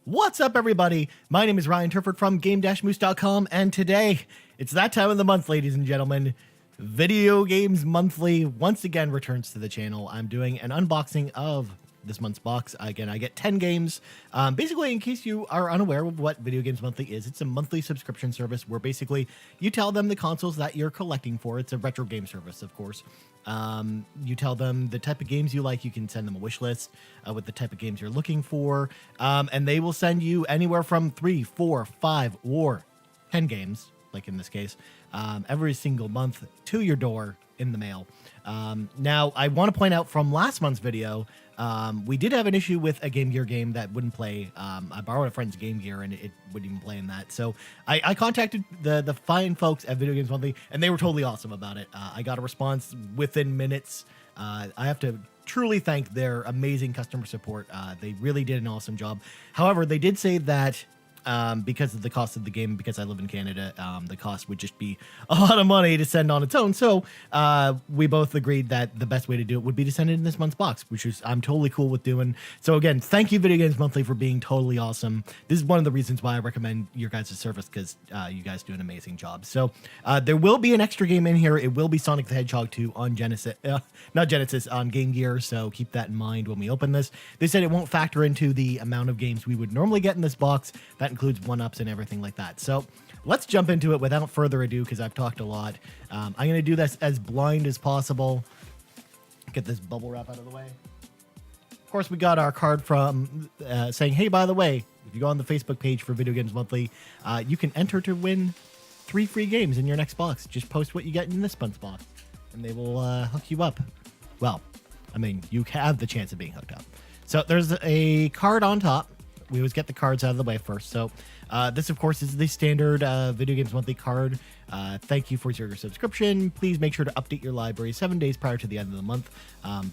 What's up, everybody? My name is Ryan Turford from Game-Moose.com, and today, it's that time of the month, ladies and gentlemen. Video Games Monthly once again returns to the channel. I'm doing an unboxing of this month's box. Again, I get 10 games. Basically, in case you are unaware of what Video Games Monthly is, it's a monthly subscription service where basically you tell them the consoles that you're collecting for. It's a retro game service, of course. You tell them the type of games you like. You can send them a wish list with the type of games you're looking for. And they will send you anywhere from 3, 4, 5, or 10 games, like in this case, every single month to your door in the mail. Now, I want to point out from last month's video, we did have an issue with a Game Gear game that wouldn't play. I borrowed a friend's Game Gear and it wouldn't even play in that. So I contacted the fine folks at Video Games Monthly, and they were totally awesome about it. I got a response within minutes. I have to truly thank their amazing customer support. They really did an awesome job. However, they did say that because of the cost of the game, because I live in Canada, the cost would just be a lot of money to send on its own. So we both agreed that the best way to do it would be to send it in this month's box, which is I'm totally cool with doing. So again, thank you, Video Games Monthly, for being totally awesome. This is one of the reasons why I recommend your guys' service, because you guys do an amazing job. So there will be an extra game in here. It will be Sonic the Hedgehog 2 on Genesis, not Genesis, on Game Gear. So keep that in mind when we open this. They said it won't factor into the amount of games we would normally get in this box. That includes one-ups and everything like that. So let's jump into it without further ado, because I've talked a lot. I'm going to do this as blind as possible. Get this bubble wrap out of the way. Of course, we got our card from saying, hey, by the way, if you go on the Facebook page for Video Games Monthly, you can enter to win 3 free games in your next box. Just post what you get in this month's box, and they will hook you up. Well, I mean, you have the chance of being hooked up. So there's a card on top. We always get the cards out of the way first. So this, of course, is the standard Video Games Monthly card. Thank you for your subscription. Please make sure to update your library 7 days prior to the end of the month,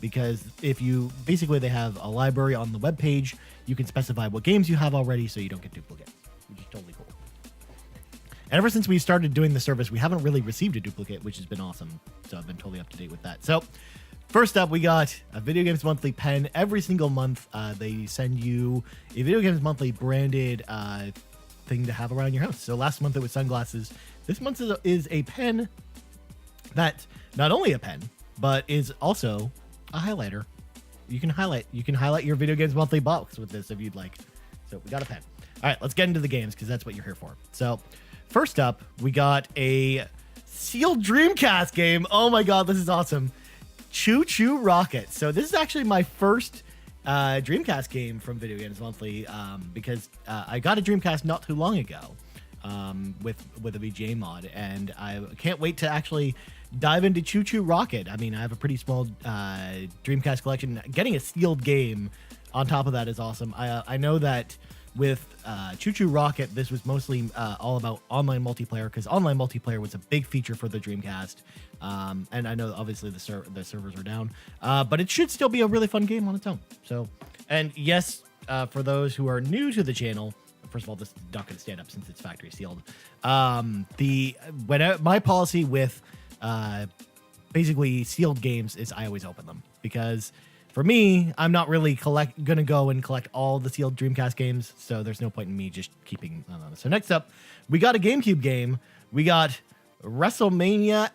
because if you basically they have a library on the web page, you can specify what games you have already so you don't get duplicates, which is totally cool. And ever since we started doing the service, we haven't really received a duplicate, which has been awesome. So I've been totally up to date with that. So first up, we got a Video Games Monthly pen. Every single month, they send you a Video Games Monthly branded thing to have around your house. So last month it was sunglasses. This month is a pen that not only a pen, but is also a highlighter. You can highlight your Video Games Monthly box with this if you'd like. So we got a pen. All right, let's get into the games, because that's what you're here for. So first up, we got a sealed Dreamcast game. Oh my God, this is awesome. Choo Choo Rocket. So this is actually my first Dreamcast game from Video Games Monthly, because I got a Dreamcast not too long ago with a VGA mod, and I can't wait to actually dive into Choo Choo Rocket. I mean, I have a pretty small Dreamcast collection. Getting a sealed game on top of that is awesome. I know that with Choo Choo Rocket, this was mostly all about online multiplayer, because online multiplayer was a big feature for the Dreamcast. And I know obviously the servers are down, but it should still be a really fun game on its own. So, and yes, for those who are new to the channel, first of all, this is not going to stand up since it's factory sealed. My policy with basically sealed games is I always open them, because for me, I'm not really going to go and collect all the sealed Dreamcast games, so there's no point in me just keeping them on. So next up, we got a GameCube game. We got WrestleMania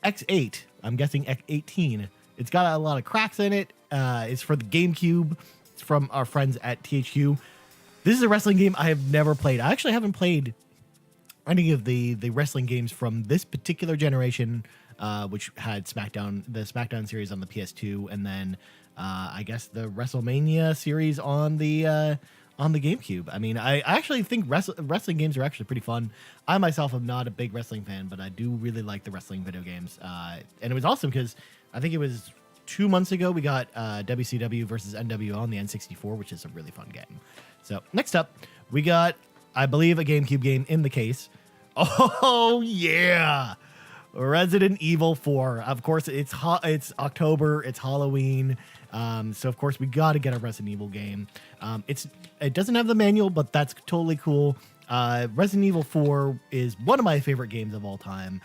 X8. I'm guessing X18. It's got a lot of cracks in it. It's for the GameCube. It's from our friends at THQ. This is a wrestling game I have never played. I actually haven't played any of the wrestling games from this particular generation, which had the SmackDown series on the PS2, and then I guess the WrestleMania series on the GameCube. I mean, I actually think wrestling games are actually pretty fun. I myself am not a big wrestling fan, but I do really like the wrestling video games. And it was awesome because I think it was 2 months ago we got WCW versus NWO on the N64, which is a really fun game. So next up, we got, I believe, a GameCube game in the case. Oh yeah, Resident Evil 4. Of course, it's October, it's Halloween. So of course we got to get a Resident Evil game. It doesn't have the manual, but that's totally cool. Resident Evil 4 is one of my favorite games of all time.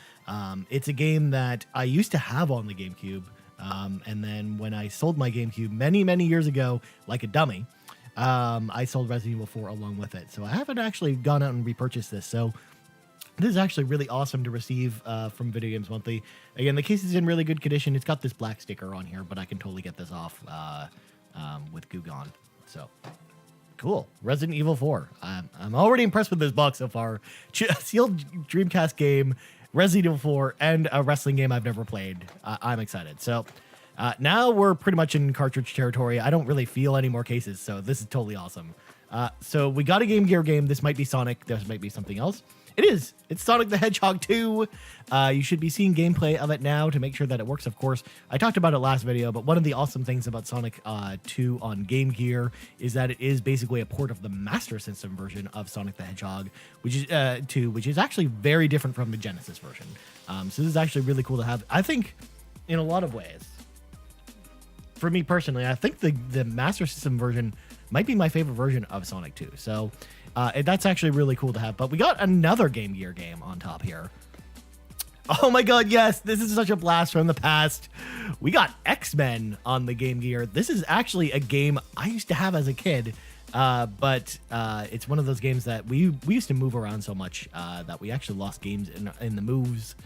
It's a game that I used to have on the GameCube. And then when I sold my GameCube many years ago, like a dummy, I sold Resident Evil 4 along with it. So I haven't actually gone out and repurchased this. So this is actually really awesome to receive from Video Games Monthly. Again, the case is in really good condition. It's got this black sticker on here, but I can totally get this off with Goo Gone. So cool. Resident Evil 4. I'm already impressed with this box so far. Sealed Dreamcast game, Resident Evil 4, and a wrestling game I've never played. I'm excited. So now we're pretty much in cartridge territory. I don't really feel any more cases, so this is totally awesome. So we got a Game Gear game. This might be Sonic. This might be something else. It is. It's Sonic the Hedgehog 2. You should be seeing gameplay of it now to make sure that it works, of course. I talked about it last video, but one of the awesome things about Sonic 2 on Game Gear is that it is basically a port of the Master System version of Sonic the Hedgehog, which is 2, which is actually very different from the Genesis version. So this is actually really cool to have. I think in a lot of ways, for me personally, I think the Master System version might be my favorite version of Sonic 2. So that's actually really cool to have. But we got another Game Gear game on top here. Oh my god, yes, this is such a blast from the past. We got X-Men on the Game Gear. This is actually a game I used to have as a kid, but it's one of those games that we used to move around so much that we actually lost games in the moves.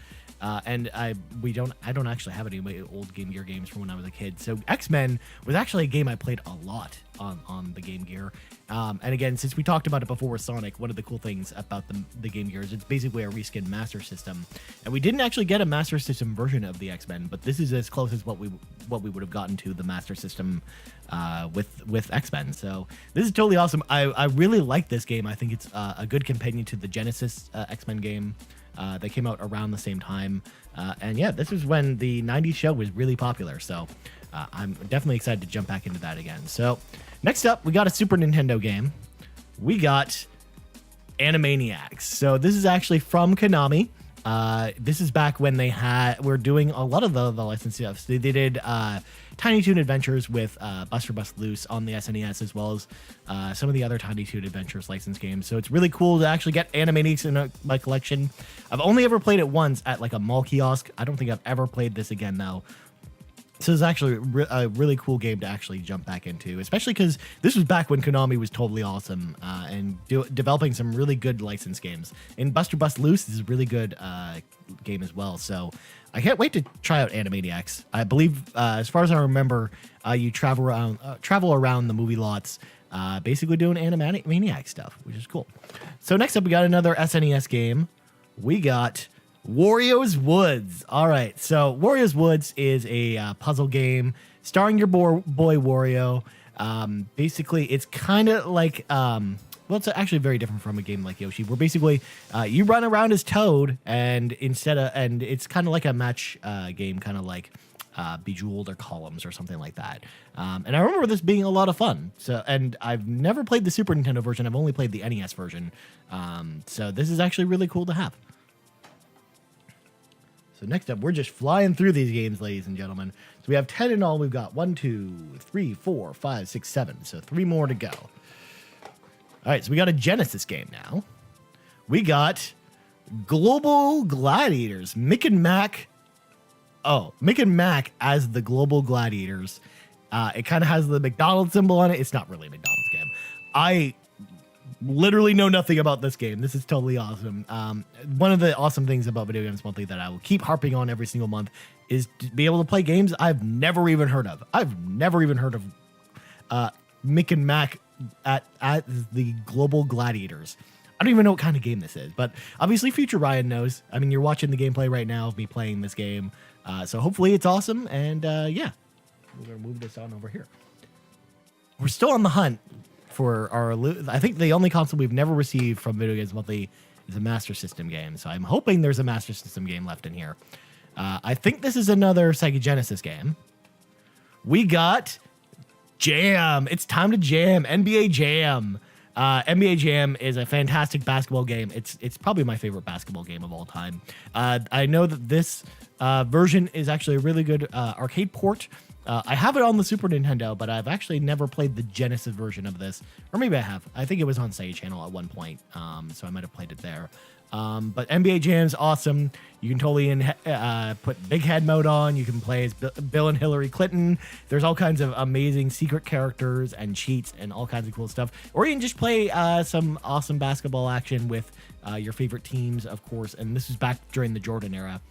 And I don't actually have any of my old Game Gear games from when I was a kid. So X-Men was actually a game I played a lot on the Game Gear. And again, since we talked about it before with Sonic, one of the cool things about the Game Gear is it's basically a reskinned Master System. And we didn't actually get a Master System version of the X-Men, but this is as close as what we would have gotten to the Master System with X-Men. So this is totally awesome. I really like this game. I think it's a good companion to the Genesis X-Men game. They came out around the same time. And yeah, this was when the 90s show was really popular. So I'm definitely excited to jump back into that again. So next up, we got a Super Nintendo game. We got Animaniacs. So this is actually from Konami. This is back when they were doing a lot of the licensed stuff. So they did Tiny Toon Adventures with Buster Bust Loose on the SNES, as well as some of the other Tiny Toon Adventures licensed games. So it's really cool to actually get Animaniacs in my collection. I've only ever played it once at like a mall kiosk. I don't think I've ever played this again though. So it's actually a really cool game to actually jump back into, especially because this was back when Konami was totally awesome and developing some really good licensed games. And Buster Bust Loose is a really good game as well. So I can't wait to try out Animaniacs. I believe, as far as I remember, you travel around the movie lots, basically doing Animaniac stuff, which is cool. So next up, we got another SNES game. We got Warios Woods. All right, so Warios Woods is a puzzle game starring your boy Wario. Basically, it's kind of like, well, it's actually very different from a game like Yoshi, where basically you run around as Toad, and it's kind of like a match game, kind of like Bejeweled or Columns or something like that. And I remember this being a lot of fun. So, and I've never played the Super Nintendo version. I've only played the NES version. So this is actually really cool to have. So next up, we're just flying through these games, ladies and gentlemen. So we have 10 in all. We've got 1, 2, 3, 4, 5, 6, 7. So 3 more to go. All right, so we got a Genesis game now. We got Global Gladiators. Mick and Mac. Oh, Mick and Mac as the Global Gladiators. It kind of has the McDonald's symbol on it. It's not really a McDonald's game. I literally know nothing about this game. This is totally awesome. One of the awesome things about Video Games Monthly that I will keep harping on every single month is to be able to play games I've never even heard of. I've never even heard of Mick and Mac at the Global Gladiators. I don't even know what kind of game this is, but obviously Future Ryan knows. I mean, you're watching the gameplay right now of me playing this game. So hopefully it's awesome. And yeah, we're going to move this on over here. We're still on the hunt for I think the only console we've never received from Video Games Monthly is a Master System game. So I'm hoping there's a Master System game left in here. I think this is another Sega Genesis game. We got Jam. It's time to jam. NBA Jam. NBA Jam is a fantastic basketball game. It's probably my favorite basketball game of all time. I know that this version is actually a really good arcade port. I have it on the Super Nintendo, but I've actually never played the Genesis version of this. Or maybe I have. I think it was on Sega Channel at one point, so I might have played it there. But NBA Jam's awesome. You can totally put Big Head mode on. You can play as Bill and Hillary Clinton. There's all kinds of amazing secret characters and cheats and all kinds of cool stuff. Or you can just play some awesome basketball action with your favorite teams, of course. And this was back during the Jordan era.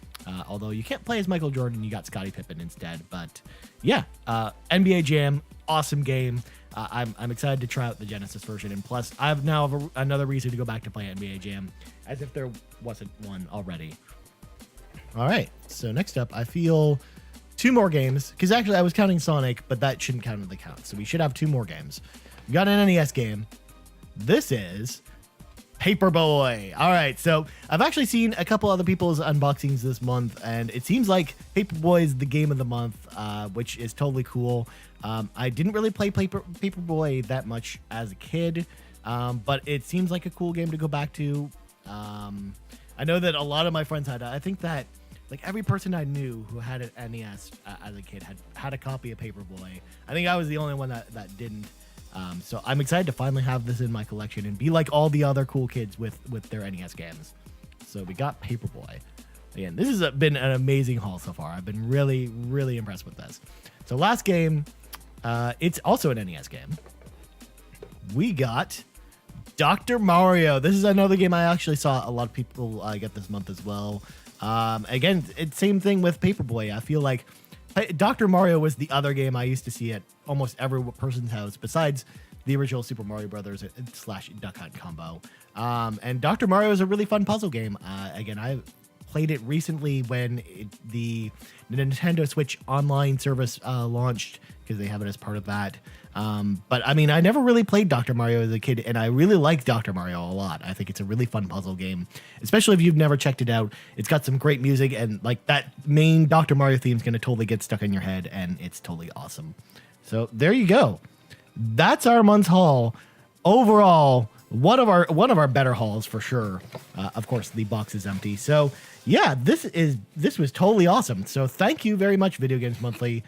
Although you can't play as Michael Jordan, you got Scottie Pippen instead. But yeah, NBA Jam, awesome game. I'm excited to try out the Genesis version, and plus I have now another reason to go back to play NBA Jam, as if there wasn't one already. All right, so next up, I feel 2 more games, because actually I was counting Sonic, but that shouldn't count in the count, so we should have 2 more games. We got an NES game. This is Paperboy. All right, so I've actually seen a couple other people's unboxings this month, and it seems like Paperboy is the game of the month, which is totally cool. I didn't really play Paperboy that much as a kid, but it seems like a cool game to go back to. I know that a lot of my friends had. I think that like every person I knew who had an NES as a kid had a copy of Paperboy. I think I was the only one that didn't. So I'm excited to finally have this in my collection and be like all the other cool kids with their NES games. So we got Paperboy. Again, this has been an amazing haul so far. I've been really, really impressed with this. So last game, it's also an NES game. We got Dr. Mario. This is another game I actually saw a lot of people get this month as well. Again, it's same thing with Paperboy. I feel like Dr. Mario was the other game I used to see at almost every person's house besides the original Super Mario Brothers / Duck Hunt combo. And Dr. Mario is a really fun puzzle game. Again, I played it recently when the Nintendo Switch online service launched, because they have it as part of that. But I mean, I never really played Dr. Mario as a kid, and I really like Dr. Mario a lot. I think it's a really fun puzzle game, especially if you've never checked it out. It's got some great music, and like that main Dr. Mario theme is going to totally get stuck in your head, and it's totally awesome. So there you go. That's our month's haul. Overall, one of our better hauls for sure. Of course, the box is empty. So yeah, this was totally awesome. So thank you very much, Video Games Monthly,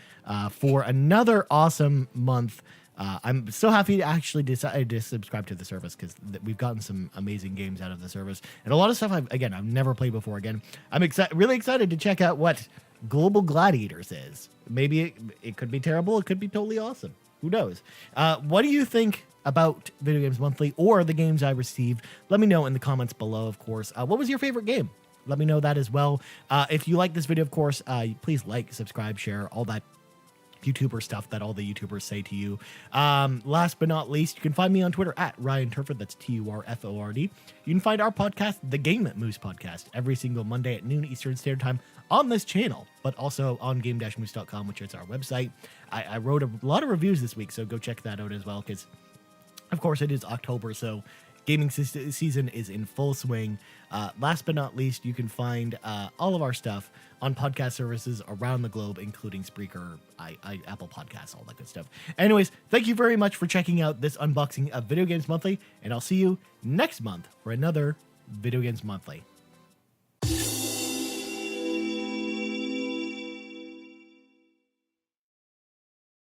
for another awesome month. I'm so happy to actually decide to subscribe to the service, because we've gotten some amazing games out of the service, and a lot of stuff I've never played before. Again, I'm really excited to check out what Global Gladiators is. Maybe it could be terrible. It could be totally awesome. Who knows? What do you think about Video Games Monthly or the games I received? Let me know in the comments below, of course. What was your favorite game? Let me know that as well. If you like this video, of course, please like, subscribe, share, all that YouTuber stuff that all the YouTubers say to you. Last but not least, you can find me on Twitter at Ryan Turford. That's TURFORD. You can find our podcast, the Game Moose Podcast, every single Monday at noon Eastern Standard Time on this channel, but also on game-moose.com, which is our website. I wrote a lot of reviews this week, so go check that out as well, because of course it is October, so gaming season is in full swing. Last but not least, you can find all of our stuff on podcast services around the globe, including Spreaker, Apple Podcasts, all that good stuff. Anyways, thank you very much for checking out this unboxing of Video Games Monthly, and I'll see you next month for another Video Games Monthly.